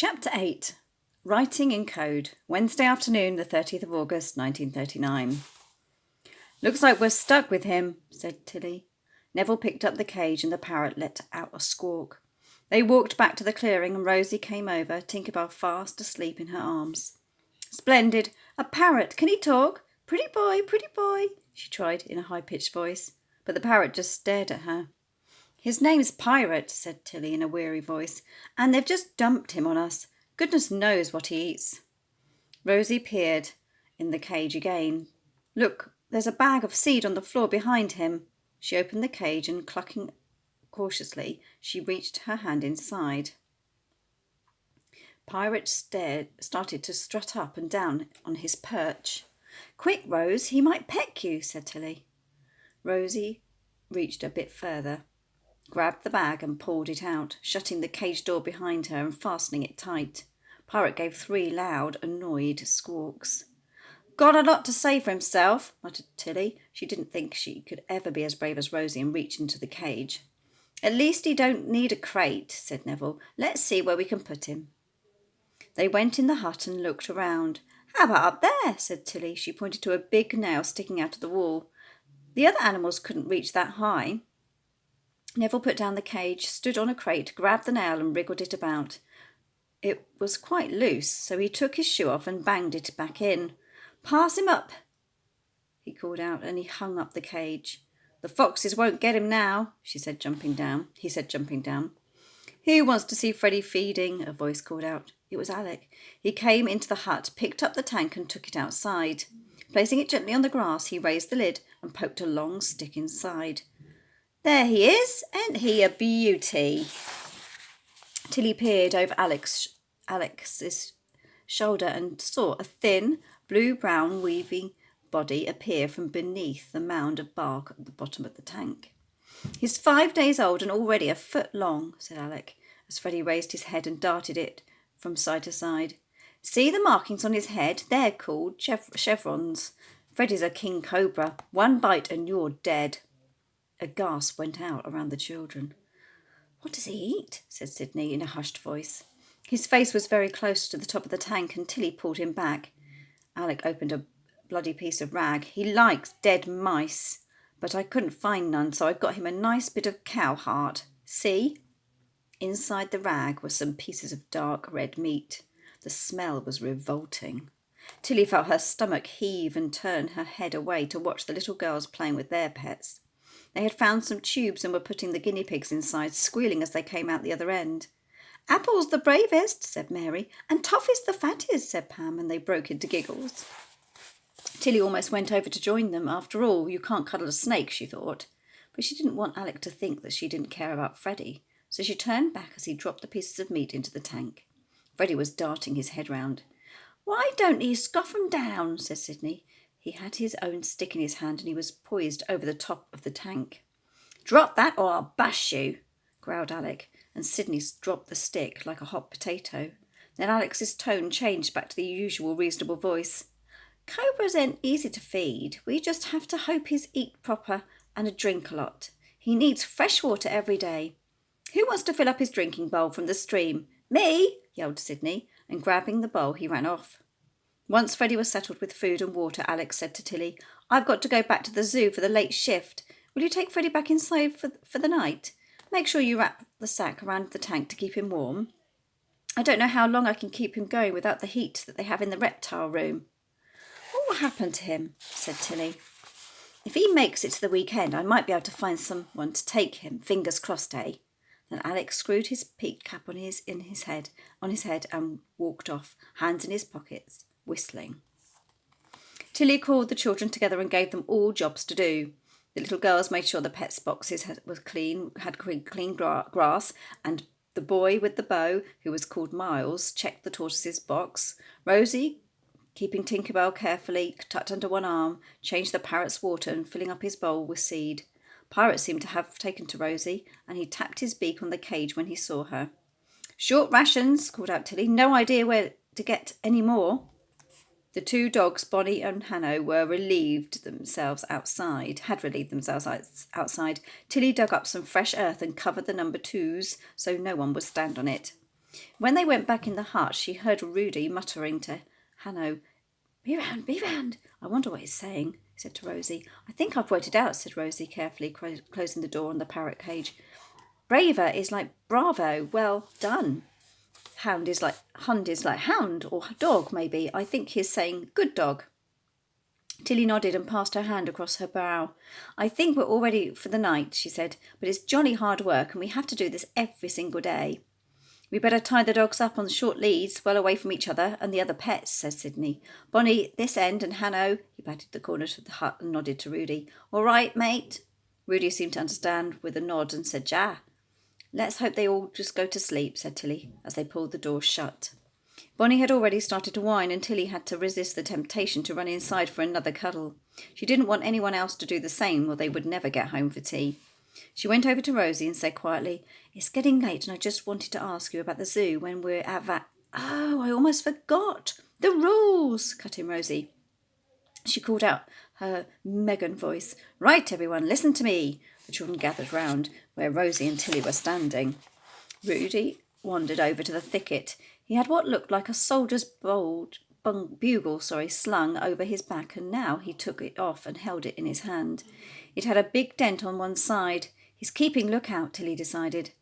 Chapter 8. Writing in Code. Wednesday afternoon, the 30th of August, 1939. "Looks like we're stuck with him," said Tilly. Neville picked up the cage and the parrot let out a squawk. They walked back to the clearing and Rosie came over, Tinkerbell fast asleep in her arms. "Splendid! A parrot! Can he talk? Pretty boy, she tried in a high-pitched voice, but the parrot just stared at her. "His name's Pirate," said Tilly in a weary voice, "and they've just dumped him on us. Goodness knows what he eats." Rosie peered in the cage again. "Look, there's a bag of seed on the floor behind him." She opened the cage and, clucking cautiously, she reached her hand inside. Pirate started to strut up and down on his perch. "Quick, Rose, he might peck you," said Tilly. Rosie reached a bit further, grabbed the bag and pulled it out, shutting the cage door behind her and fastening it tight. Pirate gave 3 loud, annoyed squawks. "Got a lot to say for himself," muttered Tilly. She didn't think she could ever be as brave as Rosie and reach into the cage. "At least he don't need a crate," said Neville. "Let's see where we can put him." They went in the hut and looked around. "How about up there?" said Tilly. She pointed to a big nail sticking out of the wall. "The other animals couldn't reach that high." Neville put down the cage, stood on a crate, grabbed the nail and wriggled it about. It was quite loose, so he took his shoe off and banged it back in. "Pass him up," he called out, and he hung up the cage. "The foxes won't get him now," he said, jumping down. "Who wants to see Freddie feeding?" a voice called out. It was Alec. He came into the hut, picked up the tank and took it outside. Placing it gently on the grass, he raised the lid and poked a long stick inside. "There he is! Ain't he a beauty?" Tilly peered over Alex's shoulder and saw a thin, blue-brown weaving body appear from beneath the mound of bark at the bottom of the tank. "He's 5 days old and already a foot long," said Alec, as Freddie raised his head and darted it from side to side. "See the markings on his head? They're called chevrons. Freddie's a king cobra. 1 bite and you're dead." A gasp went out around the children. "What does he eat?" said Sydney in a hushed voice. His face was very close to the top of the tank and Tilly pulled him back. Alec opened a bloody piece of rag. "He likes dead mice, but I couldn't find none, so I got him a nice bit of cow heart. See?" Inside the rag were some pieces of dark red meat. The smell was revolting. Tilly felt her stomach heave and turned her head away to watch the little girls playing with their pets. They had found some tubes and were putting the guinea pigs inside, squealing as they came out the other end. "Apple's the bravest," said Mary, "and Toffee's the fattest," said Pam, and they broke into giggles. Tilly almost went over to join them. After all, you can't cuddle a snake, she thought. But she didn't want Alec to think that she didn't care about Freddie, so she turned back as he dropped the pieces of meat into the tank. Freddie was darting his head round. "Why don't he scoff 'em down?" said Sydney. He had his own stick in his hand and he was poised over the top of the tank. "Drop that or I'll bash you," growled Alec, and Sydney dropped the stick like a hot potato. Then Alec's tone changed back to the usual reasonable voice. "Cobras ain't easy to feed. We just have to hope he's eat proper and drink a lot. He needs fresh water every day. Who wants to fill up his drinking bowl from the stream?" "Me!" yelled Sydney, and grabbing the bowl he ran off. Once Freddie was settled with food and water, Alex said to Tilly, "I've got to go back to the zoo for the late shift. Will you take Freddie back inside for the night? Make sure you wrap the sack around the tank to keep him warm. I don't know how long I can keep him going without the heat that they have in the reptile room." "What will happen to him?" said Tilly. "If he makes it to the weekend, I might be able to find someone to take him. Fingers crossed, eh?" Then Alex screwed his peaked cap on his head and walked off, hands in his pockets, whistling. Tilly called the children together and gave them all jobs to do. The little girls made sure the pets' boxes had clean grass, and the boy with the bow, who was called Miles, checked the tortoise's box. Rosie, keeping Tinkerbell carefully tucked under one arm, changed the parrot's water and filling up his bowl with seed. Pirate seemed to have taken to Rosie, and he tapped his beak on the cage when he saw her. "Short rations," called out Tilly. "No idea where to get any more." The 2 dogs, Bonnie and Hanno, had relieved themselves outside. Tilly dug up some fresh earth and covered the number 2s so no one would stand on it. When they went back in the hut, she heard Rudy muttering to Hanno, "Be round, be round. I wonder what he's saying," he said to Rosie. "I think I've worked it out," said Rosie, carefully closing the door on the parrot cage. Braver is like bravo, well done. Hund is like hound or dog, maybe. I think he's saying good dog. Tilly nodded and passed her hand across her brow. "I think we're all ready for the night," she said, "but it's jolly hard work and we have to do this every single day." "We better tie the dogs up on short leads, well away from each other and the other pets," said Sydney. "Bonnie, this end, and Hanno," he patted the corner of the hut and nodded to Rudy. "All right, mate?" Rudy seemed to understand with a nod and said, "Ja." "Let's hope they all just go to sleep," said Tilly, as they pulled the door shut. Bonnie had already started to whine, and Tilly had to resist the temptation to run inside for another cuddle. She didn't want anyone else to do the same, or they would never get home for tea. She went over to Rosie and said quietly, "It's getting late and I just wanted to ask you about the zoo when we're at "Oh, I almost forgot. The rules," cut in Rosie. She called out her Megan voice. "Right, everyone, listen to me." The children gathered round where Rosie and Tilly were standing. Rudy wandered over to the thicket. He had what looked like a soldier's bugle slung over his back, and now he took it off and held it in his hand. It had a big dent on one side. "He's keeping lookout," Tilly decided.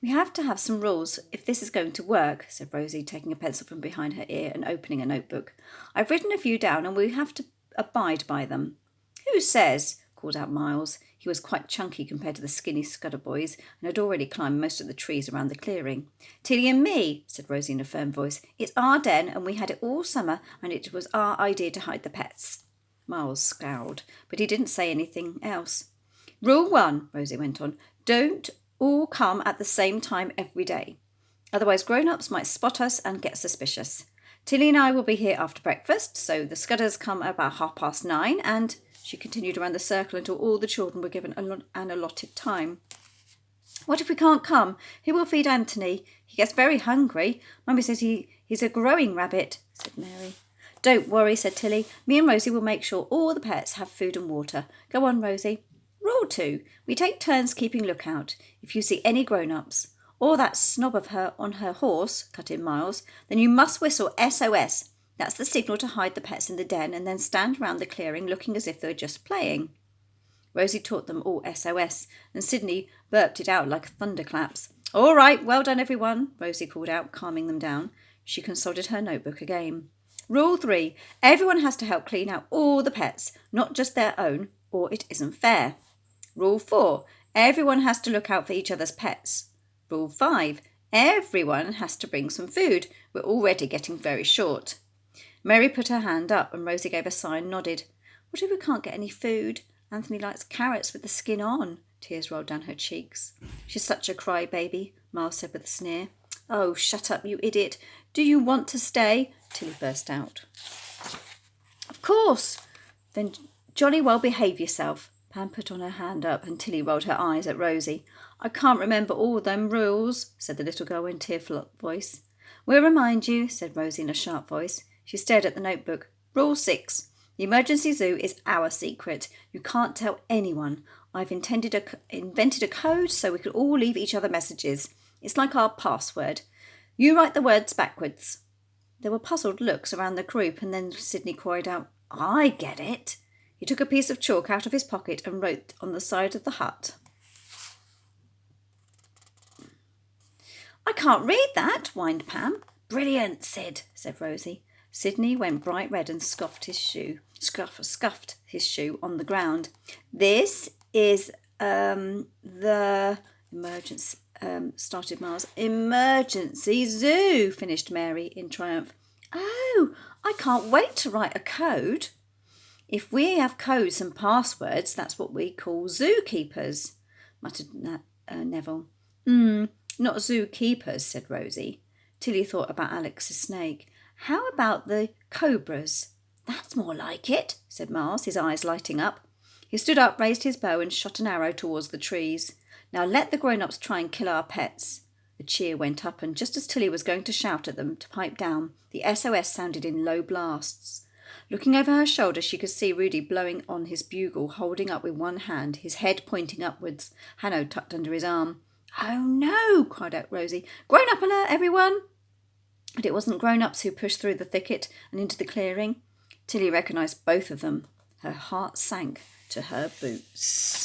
"We have to have some rules if this is going to work," said Rosie, taking a pencil from behind her ear and opening a notebook. "I've written a few down and we have to abide by them." "Who says?" called out Miles. He was quite chunky compared to the skinny Scudder boys and had already climbed most of the trees around the clearing. "Tilly and me," said Rosie in a firm voice. "It's our den and we had it all summer and it was our idea to hide the pets." Miles scowled, but he didn't say anything else. "Rule 1, Rosie went on, don't all come at the same time every day. Otherwise grown-ups might spot us and get suspicious. Tilly and I will be here after breakfast, so the Scudders come about 9:30 and..." She continued around the circle until all the children were given an allotted time. "What if we can't come? Who will feed Anthony? He gets very hungry. Mummy says he's a growing rabbit," said Mary. "Don't worry," said Tilly. "Me and Rosie will make sure all the pets have food and water. Go on, Rosie." "Rule 2. We take turns keeping lookout. If you see any grown-ups, or that snob of her on her horse," cut in Miles, "then you must whistle SOS. That's the signal to hide the pets in the den and then stand round the clearing looking as if they were just playing." Rosie taught them all SOS, and Sydney burped it out like thunderclaps. "All right, well done, everyone," Rosie called out, calming them down. She consulted her notebook again. "Rule 3. Everyone has to help clean out all the pets, not just their own, or it isn't fair. Rule 4. Everyone has to look out for each other's pets. Rule 5. Everyone has to bring some food. We're already getting very short." Mary put her hand up and Rosie gave a sigh and nodded. "What if we can't get any food? Anthony likes carrots with the skin on." Tears rolled down her cheeks. "She's such a crybaby," Miles said with a sneer. "Oh, shut up, you idiot. Do you want to stay?" Tilly burst out. "Of course. Then jolly well behave yourself." Pam put on her hand up and Tilly rolled her eyes at Rosie. "I can't remember all them rules," said the little girl in a tearful voice. "We'll remind you," said Rosie in a sharp voice. She stared at the notebook. "Rule 6. The emergency zoo is our secret. You can't tell anyone. I've invented a code so we can all leave each other messages. It's like our password. You write the words backwards." There were puzzled looks around the group, and then Sydney cried out, "I get it." He took a piece of chalk out of his pocket and wrote on the side of the hut. "I can't read that," whined Pam. "Brilliant, Sid," said Rosie. Sydney went bright red and scuffed his shoe on the ground. "This is the emergency," started Miles. "Emergency zoo," finished Mary in triumph. "Oh, I can't wait to write a code." "If we have codes and passwords, that's what we call zookeepers," muttered Neville. Not zookeepers," said Rosie. Tilly thought about Alex's snake. "How about the cobras?" "That's more like it," said Miles, his eyes lighting up. He stood up, raised his bow and shot an arrow towards the trees. "Now let the grown-ups try and kill our pets." A cheer went up, and just as Tilly was going to shout at them to pipe down, the SOS sounded in low blasts. Looking over her shoulder, she could see Rudy blowing on his bugle, holding up with one hand, his head pointing upwards, Hanno tucked under his arm. "Oh no!" cried out Rosie. "Grown-up alert, everyone!" But it wasn't grown-ups who pushed through the thicket and into the clearing. Tilly recognised both of them. Her heart sank to her boots.